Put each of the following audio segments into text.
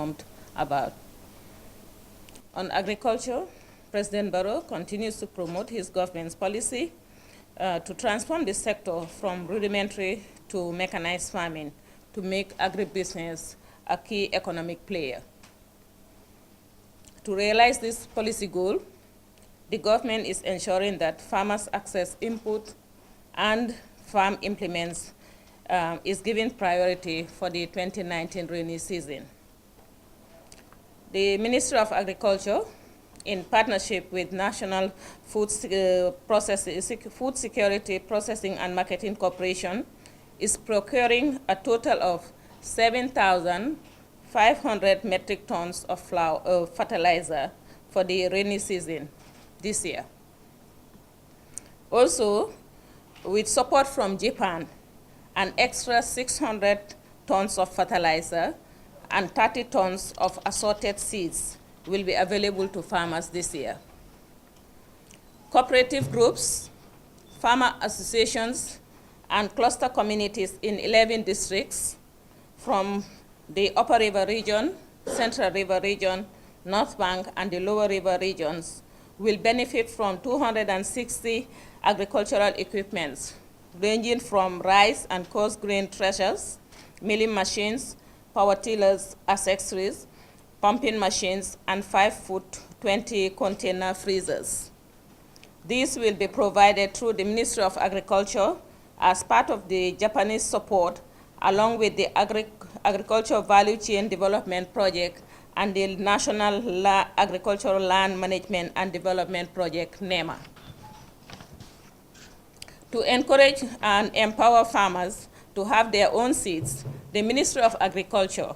informed about. On agriculture, President Barrow continues to promote his government's policy to transform the sector from rudimentary to mechanized farming to make agribusiness a key economic player. To realize this policy goal, the government is ensuring that farmers access input and farm implements is given priority for the 2019 rainy season. The Ministry of Agriculture, in partnership with National Food Security Processing and Marketing Corporation, is procuring a total of 7,500 metric tons of fertilizer for the rainy season this year. Also, with support from Japan, an extra 600 tons of fertilizer and 30 tons of assorted seeds will be available to farmers this year. Cooperative groups, farmer associations, and cluster communities in 11 districts from the Upper River region, Central River region, North Bank, and the Lower River regions will benefit from 260 agricultural equipments, ranging from rice and coarse grain threshers, milling machines, power tillers, accessories, pumping machines, and 5-foot 20 container freezers. These will be provided through the Ministry of Agriculture as part of the Japanese support, along with the Agricultural Value Chain Development Project and the National Agricultural Land Management and Development Project, NEMA. To encourage and empower farmers to have their own seeds, the Ministry of Agriculture,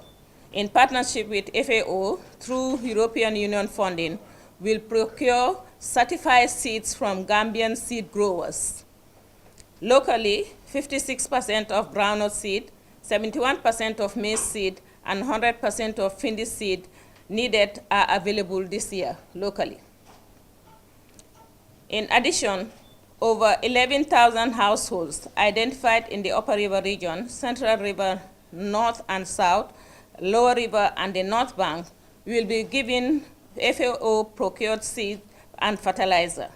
in partnership with FAO through European Union funding, will procure certified seeds from Gambian seed growers. Locally, 56% of groundnut seed, 71% of maize seed, and 100% of Findi seed needed are available this year locally. In addition, over 11,000 households identified in the Upper River region, Central River, North and South, Lower River, and the North Bank will be given FAO procured seed and fertilizer.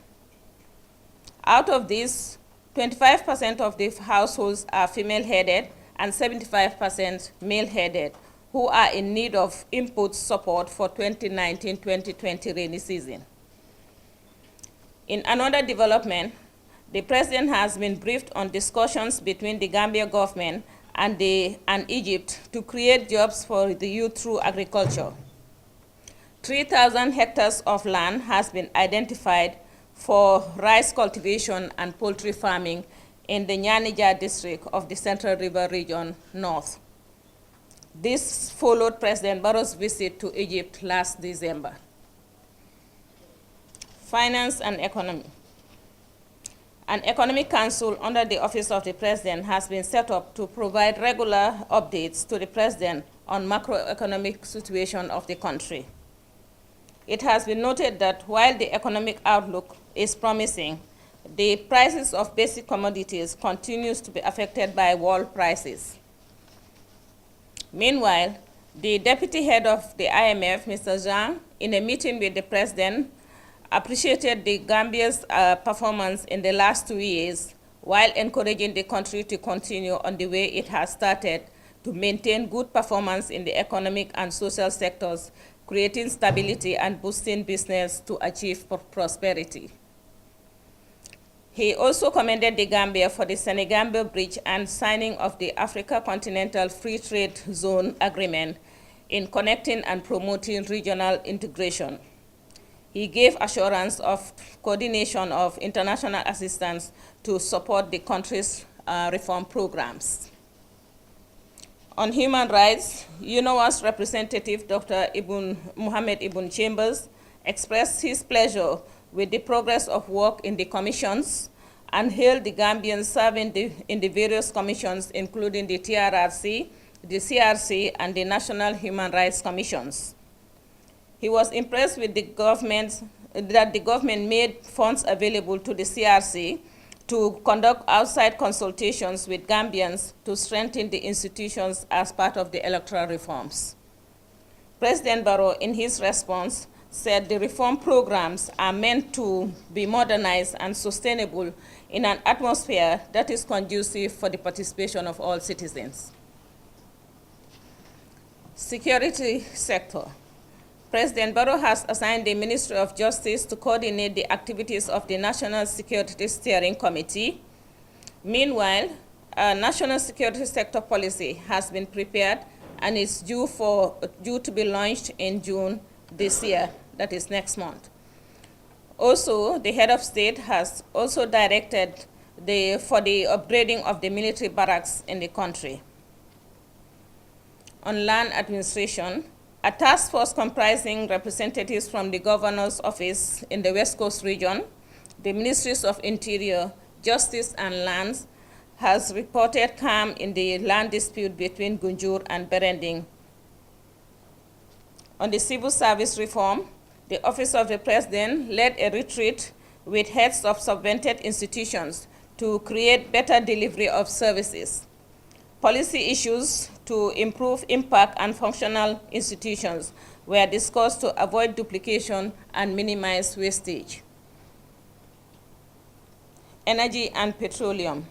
Out of these, 25% of the households are female-headed and 75% male-headed, who are in need of input support for 2019-2020 rainy season. In another development, the President has been briefed on discussions between the Gambia government and Egypt to create jobs for the youth through agriculture. 3,000 hectares of land has been identified for rice cultivation and poultry farming in the Nyanija district of the Central River region north. This followed President Barrow's visit to Egypt last December. Finance and economy. An economic council under the Office of the President has been set up to provide regular updates to the President on macroeconomic situation of the country. It has been noted that while the economic outlook is promising, the prices of basic commodities continues to be affected by world prices. Meanwhile, the deputy head of the IMF, Mr. Zhang, in a meeting with the President, appreciated the Gambia's performance in the last 2 years, while encouraging the country to continue on the way it has started to maintain good performance in the economic and social sectors, creating stability and boosting business to achieve prosperity. He also commended the Gambia for the Senegambia Bridge and signing of the Africa Continental Free Trade Zone Agreement in connecting and promoting regional integration. He gave assurance of coordination of international assistance to support the country's reform programs. On human rights, UNOWA's representative, Dr. Mohamed Ibn Chambers, expressed his pleasure with the progress of work in the commissions and hailed the Gambians serving in the various commissions, including the TRRC, the CRC, and the National Human Rights Commissions. He was impressed with that the government made funds available to the CRC to conduct outside consultations with Gambians to strengthen the institutions as part of the electoral reforms. President Barrow, in his response, said the reform programs are meant to be modernized and sustainable in an atmosphere that is conducive for the participation of all citizens. Security sector. President Barrow has assigned the Ministry of Justice to coordinate the activities of the National Security Steering Committee. Meanwhile, a national security sector policy has been prepared and is due to be launched in June this year, that is next month. Also, the head of state has also directed for the upgrading of the military barracks in the country. On land administration, a task force comprising representatives from the governor's office in the West Coast region, the Ministries of Interior, Justice, and Lands, has reported calm in the land dispute between Gunjur and Berending. On the civil service reform, the Office of the President led a retreat with heads of subvented institutions to create better delivery of services. Policy issues to improve impact and functional institutions were discussed to avoid duplication and minimize wastage. Energy and petroleum.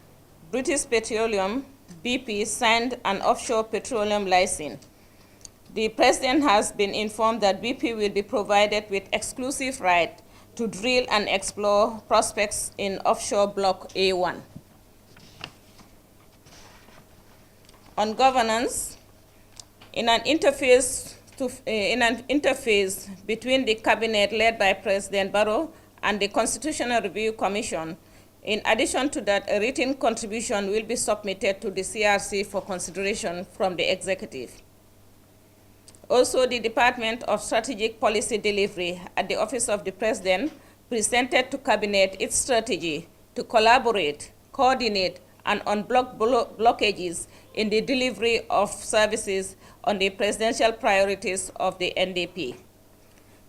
British Petroleum, BP, signed an offshore petroleum license. The President has been informed that BP will be provided with exclusive right to drill and explore prospects in offshore Block A1. On governance, in an interface between the cabinet led by President Barrow and the Constitutional Review Commission, in addition to that, a written contribution will be submitted to the CRC for consideration from the executive. Also, the Department of Strategic Policy Delivery at the Office of the President presented to Cabinet its strategy to collaborate, coordinate, and unblock blockages in the delivery of services on the presidential priorities of the NDP.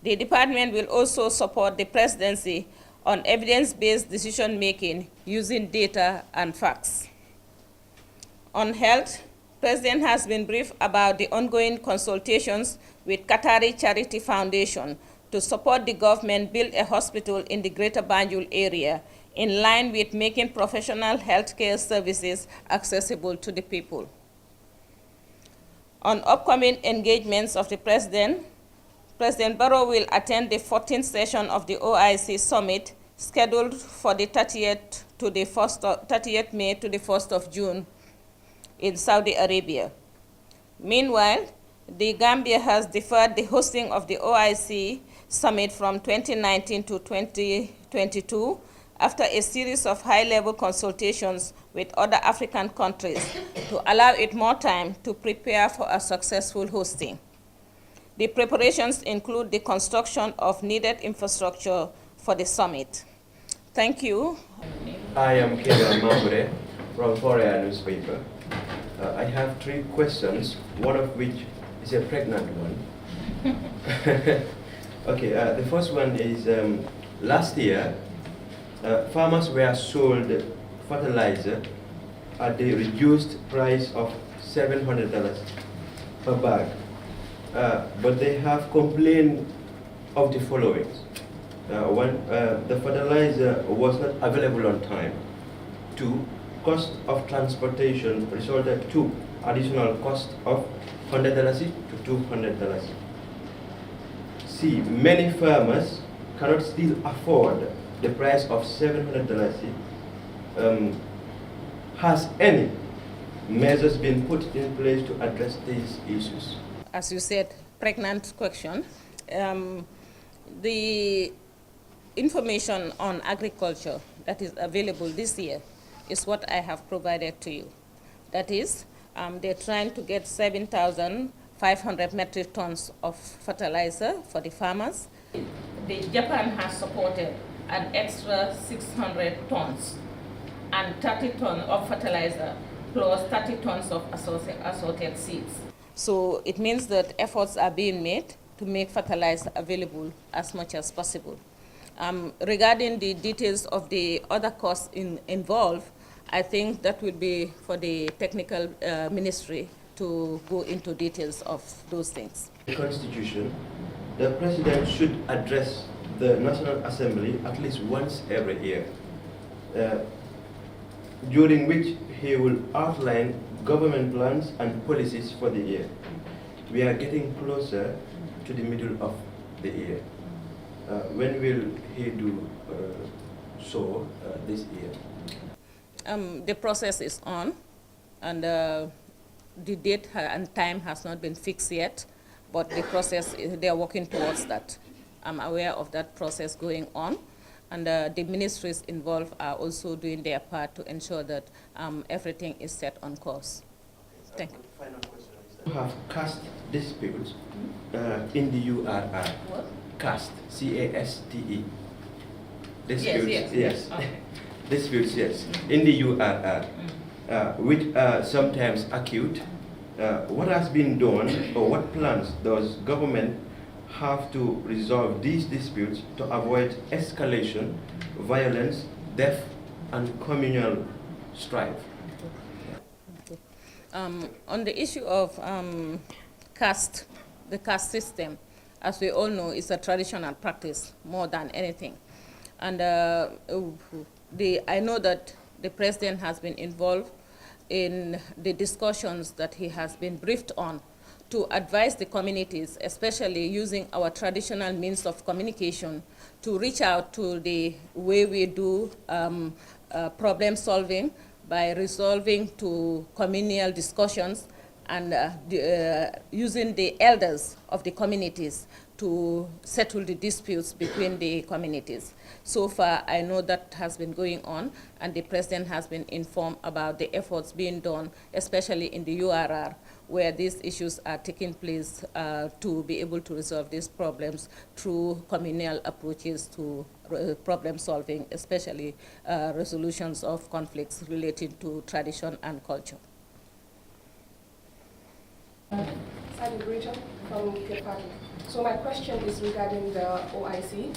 The department will also support the presidency on evidence-based decision-making using data and facts. On health, President has been briefed about the ongoing consultations with Qatari Charity Foundation to support the government build a hospital in the Greater Banjul area in line with making professional healthcare services accessible to the people. On upcoming engagements of the President, President Barrow will attend the 14th session of the OIC Summit scheduled for the 30th May to the 1st of June in Saudi Arabia. Meanwhile, the Gambia has deferred the hosting of the OIC Summit from 2019 to 2022 after a series of high-level consultations with other African countries to allow it more time to prepare for a successful hosting. The preparations include the construction of needed infrastructure for the summit. Thank you. I am Kevin Mamure from Korea newspaper. I have 3 questions, one of which is a pregnant one. Okay, the first one is last year, farmers were sold fertilizer at the reduced price of $700 per bag. But they have complained of the following. One, the fertilizer was not available on time. 2, cost of transportation resulted to additional cost of $100 to $200. C, many farmers cannot still afford the price of $700. Has any measures been put in place to address these issues? As you said, pregnant question. The information on agriculture that is available this year is what I have provided to you. That is, they're trying to get 7,500 metric tons of fertilizer for the farmers. Japan has supported an extra 600 tons and 30 tons of fertilizer plus 30 tons of assorted seeds. So it means that efforts are being made to make fertilizer available as much as possible. Regarding the details of the other costs involved, I think that will be for the technical ministry to go into details of those things. The Constitution, the President should address the National Assembly at least once every year, during which he will outline government plans and policies for the year. We are getting closer to the middle of the year. When will he do so this year? The process is on, and the date and time has not been fixed yet, but the process, they are working towards that. I'm aware of that process going on, and the ministries involved are also doing their part to ensure that everything is set on course. Thank you. Final question is that you have caste disputes in the URR. What? Caste, C-A-S-T-E. Disputes, Yes. yes. Disputes, yes, in the URR, which are sometimes acute. What has been done, or what plans does government have to resolve these disputes to avoid escalation, violence, death, and communal strife? Okay. On the issue of caste, the caste system, as we all know, is a traditional practice more than anything. And I know that the President has been involved in the discussions that he has been briefed on to advise the communities, especially using our traditional means of communication, to reach out to the way we do problem solving by resolving to communal discussions and using the elders of the communities to settle the disputes between the communities. So far, I know that has been going on, and the President has been informed about the efforts being done, especially in the URR, where these issues are taking place to be able to resolve these problems through communal approaches to problem solving, especially resolutions of conflicts related to tradition and culture. Sally Rachel from Kirkpatrick. So my question is regarding the OIC.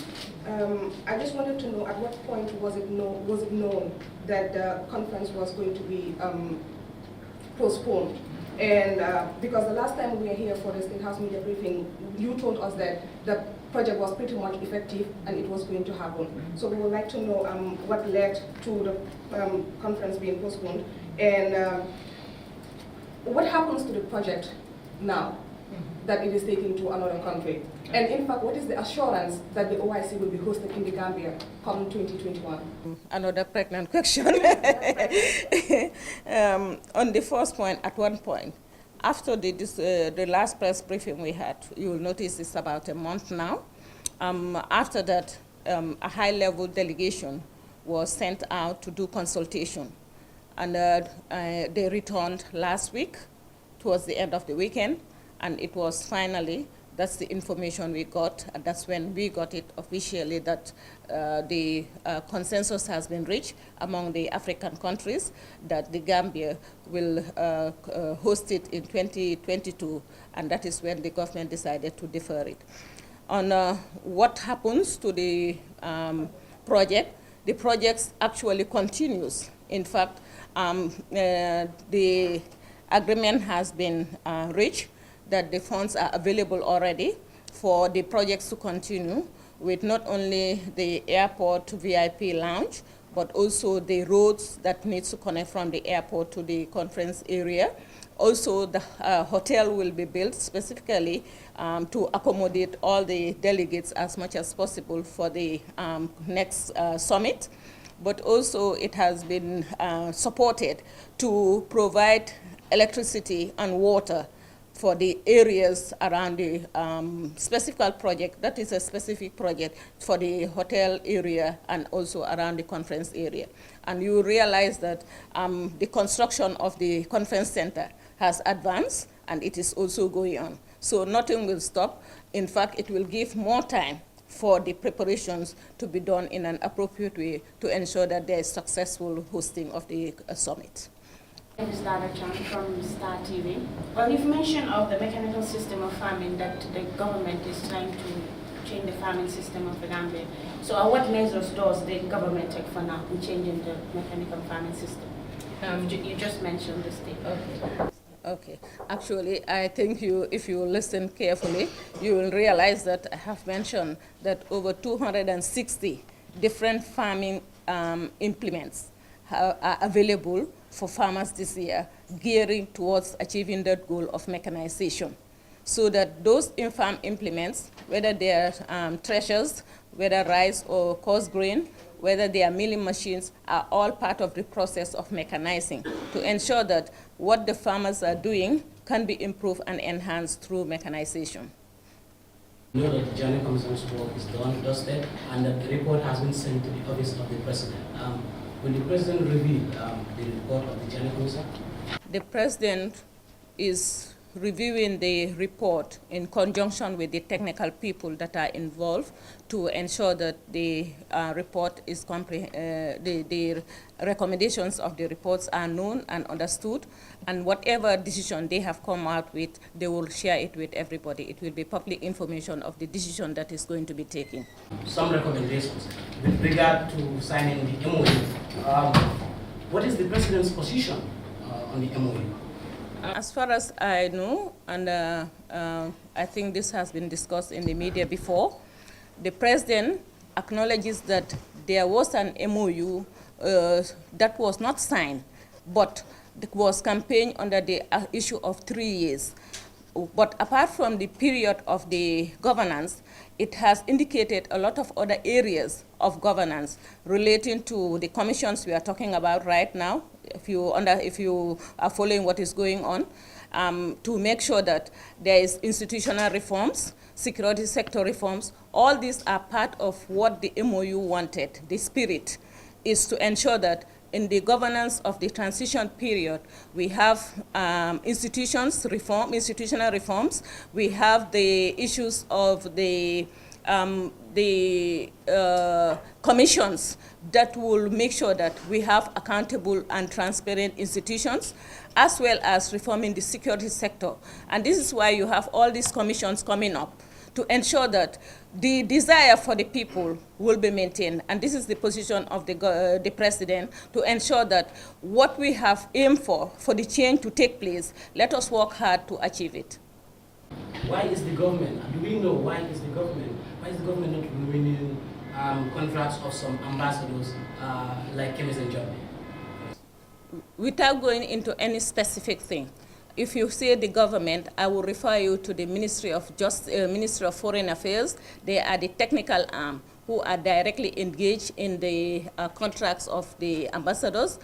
I just wanted to know, at what point was it known that the conference was going to be postponed? And because the last time we were here for the State House media briefing, you told us that the project was pretty much effective and it was going to happen. So we would like to know what led to the conference being postponed, and what happens to the project now that it is taken to another country? And in fact, what is the assurance that the OIC will be hosted in the Gambia come 2021? Another pregnant question. On the first point, at one point, after the last press briefing we had, you will notice it's about a month now. After that, a high-level delegation was sent out to do consultation. And they returned last week, towards the end of the weekend, and it was finally, that's the information we got, and that's when we got it officially, that the consensus has been reached among the African countries that the Gambia will host it in 2022, and that is when the government decided to defer it. On what happens to the project actually continues. In fact, the agreement has been reached that the funds are available already for the projects to continue, with not only the airport VIP lounge, but also the roads that needs to connect from the airport to the conference area. Also, the hotel will be built specifically to accommodate all the delegates as much as possible for the next summit. But also it has been supported to provide electricity and water for the areas around the specific project. That is a specific project for the hotel area and also around the conference area. And you realize that the construction of the conference center has advanced, and it is also going on. So nothing will stop. In fact, it will give more time for the preparations to be done in an appropriate way to ensure that there is successful hosting of the summit. My name is Dara Chan from Star TV. Well, you've mentioned of the mechanical system of farming that the government is trying to change the farming system of the Gambia. So what measures does the government take for now in changing the mechanical farming system? You just mentioned the state. Okay. Okay. Actually, I think if you listen carefully, you will realize that I have mentioned that over 260 different farming implements are available for farmers this year, gearing towards achieving that goal of mechanization. So that those farm implements, whether they are threshers, whether rice or coarse grain, whether they are milling machines, are all part of the process of mechanizing to ensure that what the farmers are doing can be improved and enhanced through mechanization. We know that the Journey Commission's work is done, dusted, and that the report has been sent to the office of the President. Will the President reveal the report of the Journey Commission? The President is reviewing the report in conjunction with the technical people that are involved to ensure that the report is the recommendations of the reports are known and understood, and whatever decision they have come out with, they will share it with everybody. It will be public information of the decision that is going to be taken. Some recommendations with regard to signing the MOU. What is the President's position on the MOU? As far as I know, and I think this has been discussed in the media before, the President acknowledges that there was an MOU that was not signed, but it was campaigned under the issue of 3 years. But apart from the period of the governance, it has indicated a lot of other areas of governance relating to the commissions we are talking about right now, if you are following what is going on, to make sure that there is institutional reforms, security sector reforms. All these are part of what the MOU wanted. The spirit is to ensure that in the governance of the transition period, we have institutional reforms. We have the issues of the commissions that will make sure that we have accountable and transparent institutions, as well as reforming the security sector. And this is why you have all these commissions coming up, to ensure that the desire for the people will be maintained. And this is the position of the President, to ensure that what we have aimed for the change to take place, let us work hard to achieve it. Why is the government, do we know why is the government not renewing contracts of some ambassadors like Kemis and Johnny? Without going into any specific thing, if you say the government, I will refer you to the Ministry of Foreign Affairs. They are the technical arm who are directly engaged in the contracts of the ambassadors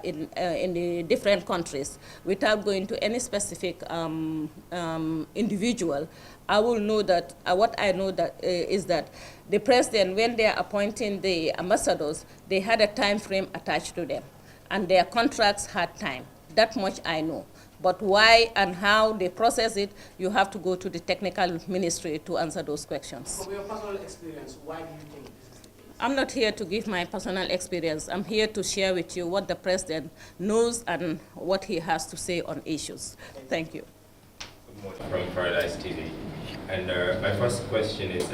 in the different countries. Without going to any specific individual, I will know that what I know is that the President, when they are appointing the ambassadors, they had a time frame attached to them, and their contracts had time. That much I know. But why and how they process it, you have to go to the technical ministry to answer those questions. From your personal experience, why do you think this is the case? I'm not here to give my personal experience. I'm here to share with you what the President knows and what he has to say on issues. Thank you. Good morning from Paradise TV. And my first question is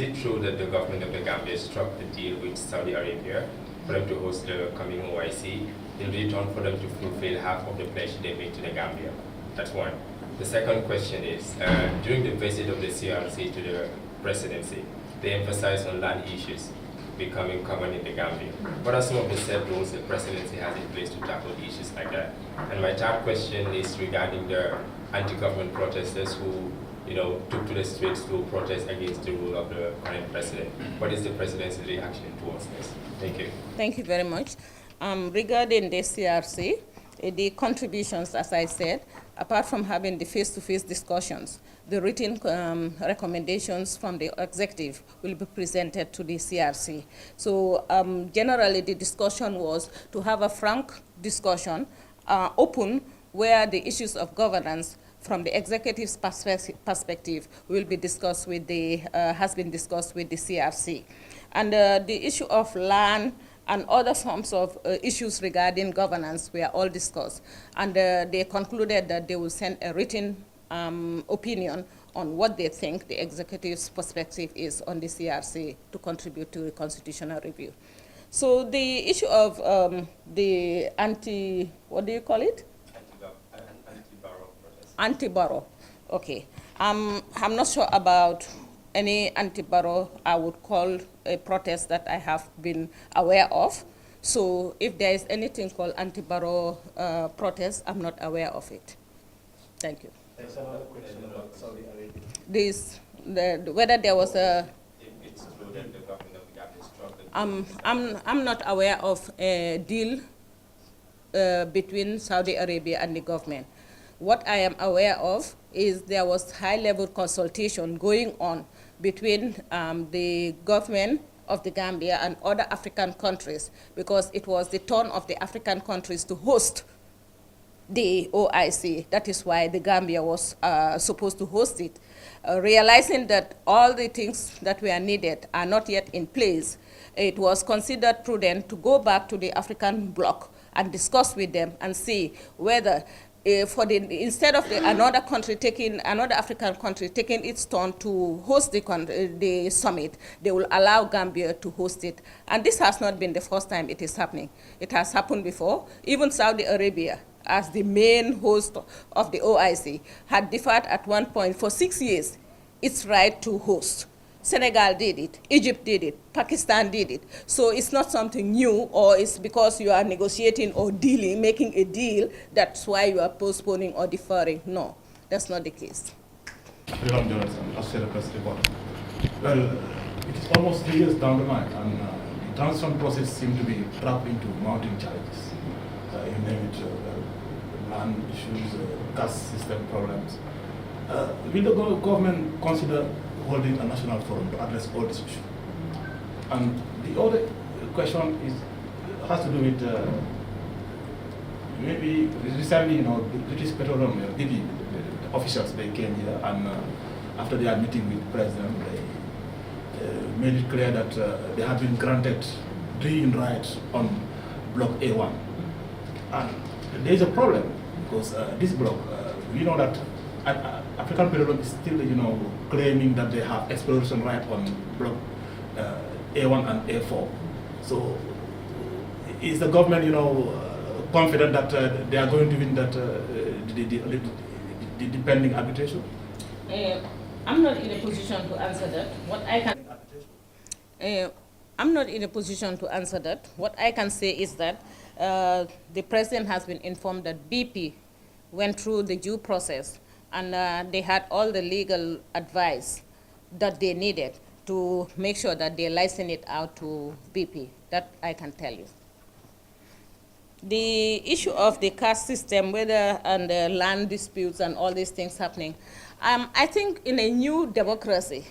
it true that the government of the Gambia struck the deal with Saudi Arabia for them to host the coming OIC, in return for them to fulfill half of the pledge they made to the Gambia? That's one. The second question is, during the visit of the CRC to the presidency, they emphasized on land issues becoming common in the Gambia. What are some of the set rules the presidency has in place to tackle issues like that? And my third question is regarding the anti-government protesters who took to the streets to protest against the rule of the current president. What is the president's reaction towards this? Thank you. Thank you very much. Regarding the CRC, the contributions, as I said, apart from having the face-to-face discussions, the written recommendations from the executive will be presented to the CRC. So generally the discussion was to have a frank discussion, open, where the issues of governance from the executive's perspective will be discussed with has been discussed with the CRC. And the issue of land and other forms of issues regarding governance were all discussed. And they concluded that they will send a written opinion on what they think the executive's perspective is on the CRC to contribute to a constitutional review. So the issue of the what do you call it? Anti-Barrow. Okay. I'm not sure about any anti-Barrow I would call a protest that I have been aware of. So if there is anything called anti-Barrow protest, I'm not aware of it. Thank you. There's another question about Saudi Arabia. Whether there was a... If it's true that the government of the Gambia struck the deal. I'm not aware of a deal between Saudi Arabia and the government. What I am aware of is there was high-level consultation going on between the government of the Gambia and other African countries, because it was the turn of the African countries to host the OIC. That is why the Gambia was supposed to host it. Realizing that all the things that were needed are not yet in place, it was considered prudent to go back to the African bloc and discuss with them and see whether instead of another African country taking its turn to host the summit, they will allow Gambia to host it. And this has not been the first time it is happening. It has happened before. Even Saudi Arabia, as the main host of the OIC, had deferred at one point for 6 years its right to host. Senegal did it, Egypt did it, Pakistan did it. So it's not something new, or it's because you are negotiating or dealing, making a deal, that's why you are postponing or deferring. No, that's not the case. Ron Jonathan, Australia Press Report. Well, it is almost 3 years down the line, and the transition process seems to be trapped into mounting challenges. You name it, land issues, caste system problems. Will the government consider holding a national forum to address all these issues? And the other question has to do with maybe recently, the British Petroleum BP officials, they came here, and after their meeting with the president, they made it clear that they have been granted drilling rights on Block A1. And there is a problem, because this block, we know that African Petroleum is still, claiming that they have exploration right on Block A1 and A4. So, is the government, confident that they are going to win that the pending arbitration? I'm not in a position to answer that. I'm not in a position to answer that. What I can say is that the president has been informed that BP went through the due process, and they had all the legal advice that they needed to make sure that they license it out to BP. That I can tell you. The issue of the caste system, and the land disputes and all these things happening, I think in a new democracy,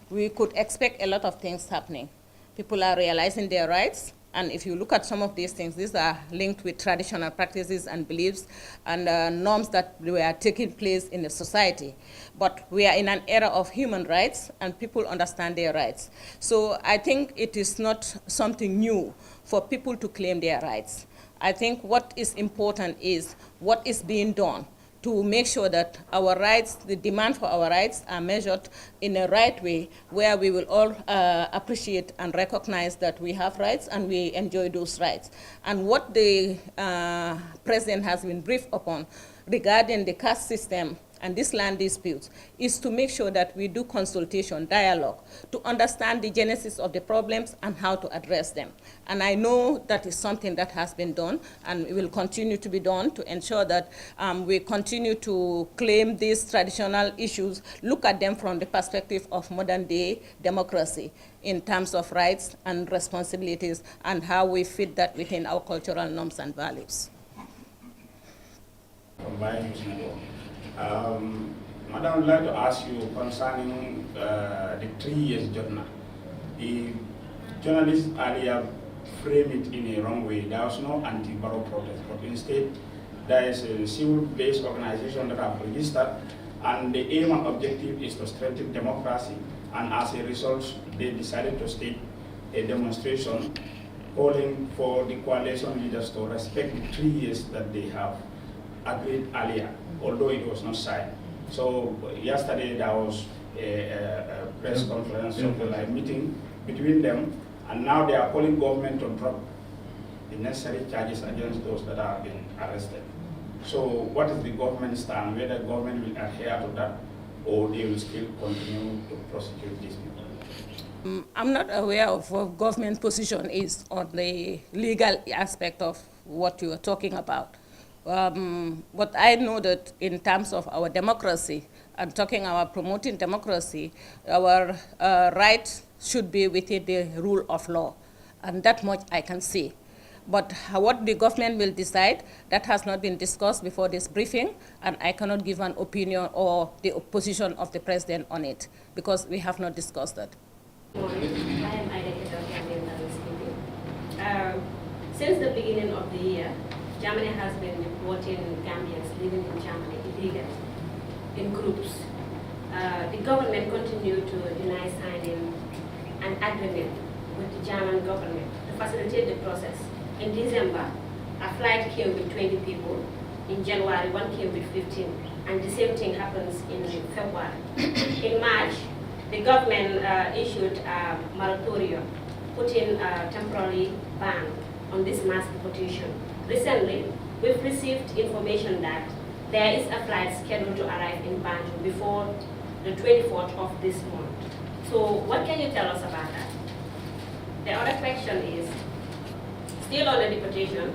we could expect a lot of things happening. People are realizing their rights, and if you look at some of these things, these are linked with traditional practices and beliefs and norms that were taking place in the society. But we are in an era of human rights, and people understand their rights. So I think it is not something new for people to claim their rights. I think what is important is what is being done to make sure that our rights, the demand for our rights, are measured in a right way, where we will all appreciate and recognize that we have rights and we enjoy those rights. And what the president has been briefed upon regarding the caste system and this land disputes is to make sure that we do consultation, dialogue, to understand the genesis of the problems and how to address them. And I know that is something that has been done and will continue to be done to ensure that we continue to claim these traditional issues, look at them from the perspective of modern day democracy in terms of rights and responsibilities and how we fit that within our cultural norms and values. Madam, I would like to ask you concerning the 3 years journal. The journalists earlier framed it in a wrong way. There was no anti-Barrow protest, but instead there is a civil-based organization that have registered, and the aim and objective is to strengthen democracy, and as a result, they decided to stage a demonstration calling for the coalition leaders to respect the 3 years that they have agreed earlier, although it was not signed. So yesterday there was a press conference, something like meeting between them, and now they are calling government to drop the necessary charges against those that have been arrested. So what is the government stand, whether government will adhere to that or they will still continue to prosecute these people? I'm not aware of what government position is on the legal aspect of what you are talking about. But I know that in terms of our democracy, and talking about promoting democracy, our rights should be within the rule of law. And that much I can say. But what the government will decide, that has not been discussed before this briefing, and I cannot give an opinion or the position of the president on it, because we have not discussed that. Morning. I am Ida Gambian speaking. Since the beginning of the year, Germany has been deporting Gambians living in Germany illegally in groups. The government continued to deny signing an agreement with the German government to facilitate the process. In December, a flight came with 20 people. In January, one came with 15. And the same thing happens in February. In March, the government issued a moratorium, putting a temporary ban on this mass deportation. Recently, we've received information that there is a flight scheduled to arrive in Banjul before the 24th of this month. So what can you tell us about that? The other question is, still on the deportation,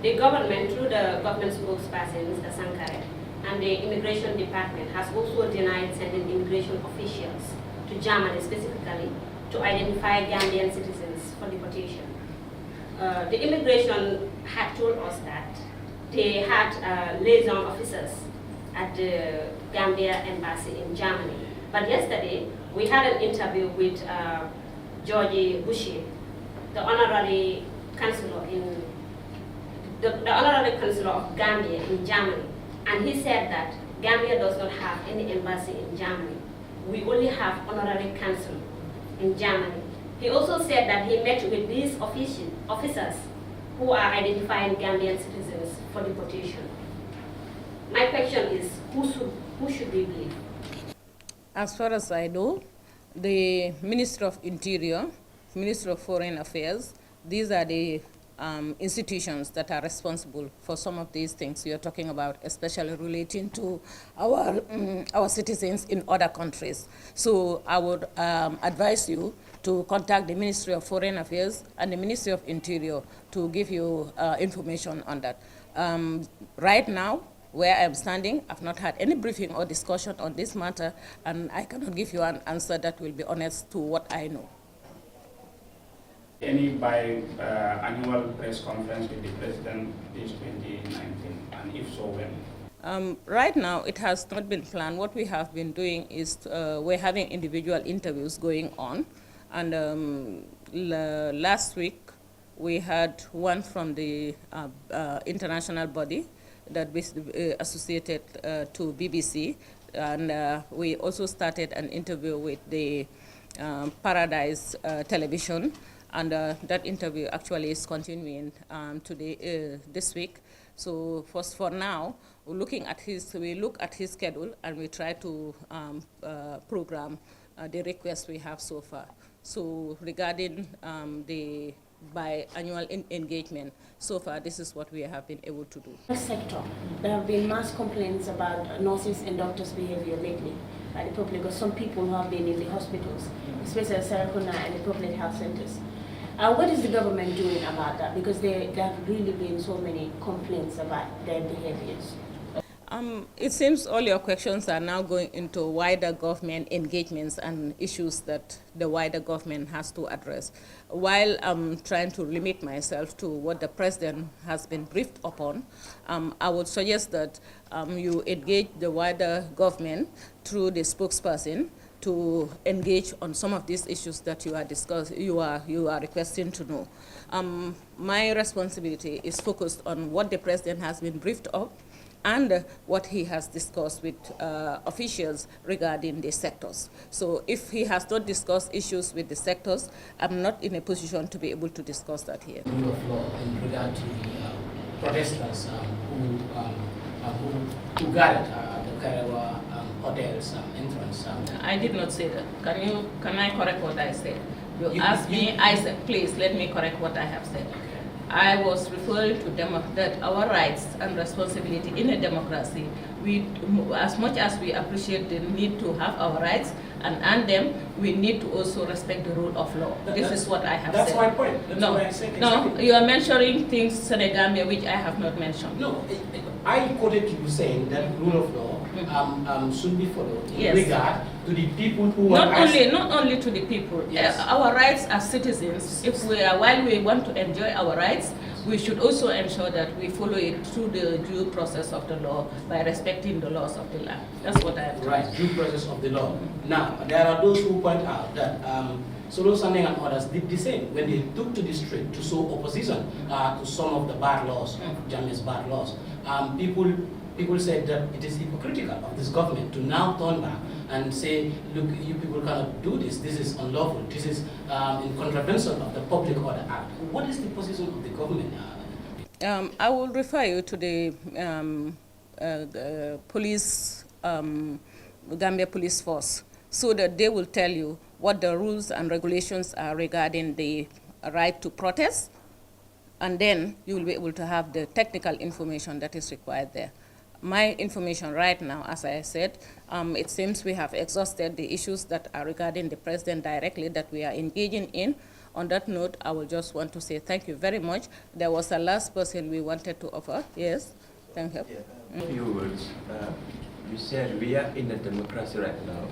the government, through the government spokesperson, Mr. Sankare, and the immigration department has also denied sending immigration officials to Germany specifically to identify Gambian citizens for deportation. The immigration had told us that they had liaison officers at the Gambia embassy in Germany. But yesterday, we had an interview with Georgie Boucher, the honorary consular in the honorary consular of Gambia in Germany, and he said that Gambia does not have any embassy in Germany. We only have honorary consul in Germany. He also said that he met with these officers who are identifying Gambian citizens for deportation. My question is, who should we believe? As far as I know, the Minister of Interior, Minister of Foreign Affairs, these are the institutions that are responsible for some of these things you're talking about, especially relating to our citizens in other countries. So I would advise you to contact the Ministry of Foreign Affairs and the Ministry of Interior to give you information on that. Right now, where I'm standing, I've not had any briefing or discussion on this matter, and I cannot give you an answer that will be honest to what I know. Any annual press conference with the president this 2019, and if so, when? Right now, it has not been planned. What we have been doing is we're having individual interviews going on, and last week we had one from the international body that is associated to BBC, and we also started an interview with the Paradise Television, and that interview actually is continuing today, this week. So for now, we look at his schedule and we try to program the requests we have so far. So regarding the biannual engagement, so far this is what we have been able to do. Sector, there have been mass complaints about nurses and doctors' behavior lately by the public, or some people who have been in the hospitals, especially Sarakuna and the public health centers. What is the government doing about that? Because there have really been so many complaints about their behaviors. It seems all your questions are now going into wider government engagements and issues that the wider government has to address. While I'm trying to limit myself to what the president has been briefed upon, I would suggest that you engage the wider government through the spokesperson to engage on some of these issues that you are requesting to know. My responsibility is focused on what the president has been briefed of and what he has discussed with officials regarding the sectors. So if he has not discussed issues with the sectors, I'm not in a position to be able to discuss that here. Rule of law in regard to the protesters who gathered at the Karawa hotel's entrance. I did not say that. Can I correct what I said? You asked me, I said, please let me correct what I have said. Okay. I was referring to that our rights and responsibility in a democracy, we, as much as we appreciate the need to have our rights and earn them, we need to also respect the rule of law. This is what I have said. That's my point. That's no, what I said. no, Exactly. you are mentioning things Senegambia which I have not mentioned. No, I quoted you saying that rule of law should be followed in Yes. regard to the people who Not are only to the people. Yes. Our rights as citizens, if we are, while we want to enjoy our rights, we should also ensure that we follow it through the due process of the law by respecting the laws of the land. That's what I have. right, due process of the law. Now, there are those who point out that Solo Sandeng and others did the same when they took to the street to show opposition to some of the bad laws, Jammeh's bad laws. People said that it is hypocritical of this government to now turn back and say, look, you people cannot do this, this is unlawful, this is in contravention of the Public Order Act. What is the position of the government? I will refer you to the police, Gambia Police Force, so that they will tell you what the rules and regulations are regarding the right to protest, and then you will be able to have the technical information that is required there. My information right now, as I said, it seems we have exhausted the issues that are regarding the president directly that we are engaging in. On that note, I will just want to say thank you very much. There was a last person we wanted to offer. Yes, thank you. Yeah, a few words. You said we are in a democracy right now,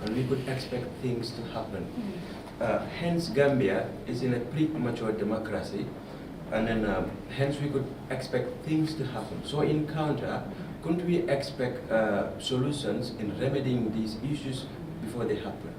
and we could expect things to happen. Hence, Gambia is in a premature democracy, and then hence we could expect things to happen. So in counter, couldn't we expect solutions in remedying these issues before they happen?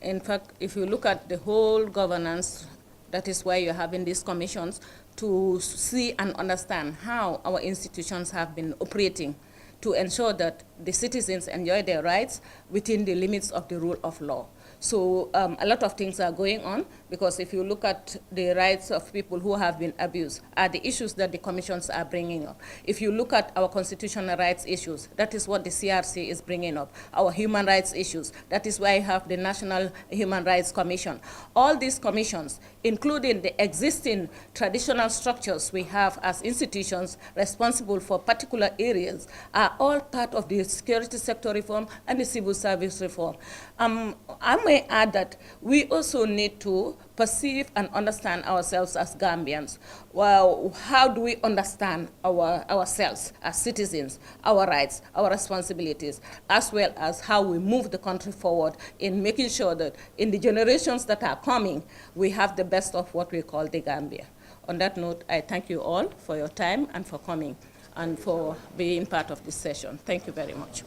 In fact, if you look at the whole governance, that is why you're having these commissions, to see and understand how our institutions have been operating to ensure that the citizens enjoy their rights within the limits of the rule of law. So a lot of things are going on, because if you look at the rights of people who have been abused, are the issues that the commissions are bringing up. If you look at our constitutional rights issues, that is what the CRC is bringing up. Our human rights issues, that is why you have the National Human Rights Commission. All these commissions, including the existing traditional structures we have as institutions responsible for particular areas, are all part of the security sector reform and the civil service reform. I may add that we also need to perceive and understand ourselves as Gambians. Well, how do we understand ourselves as citizens, our rights, our responsibilities, as well as how we move the country forward in making sure that in the generations that are coming, we have the best of what we call the Gambia. On that note, I thank you all for your time and for coming and for being part of this session. Thank you very much.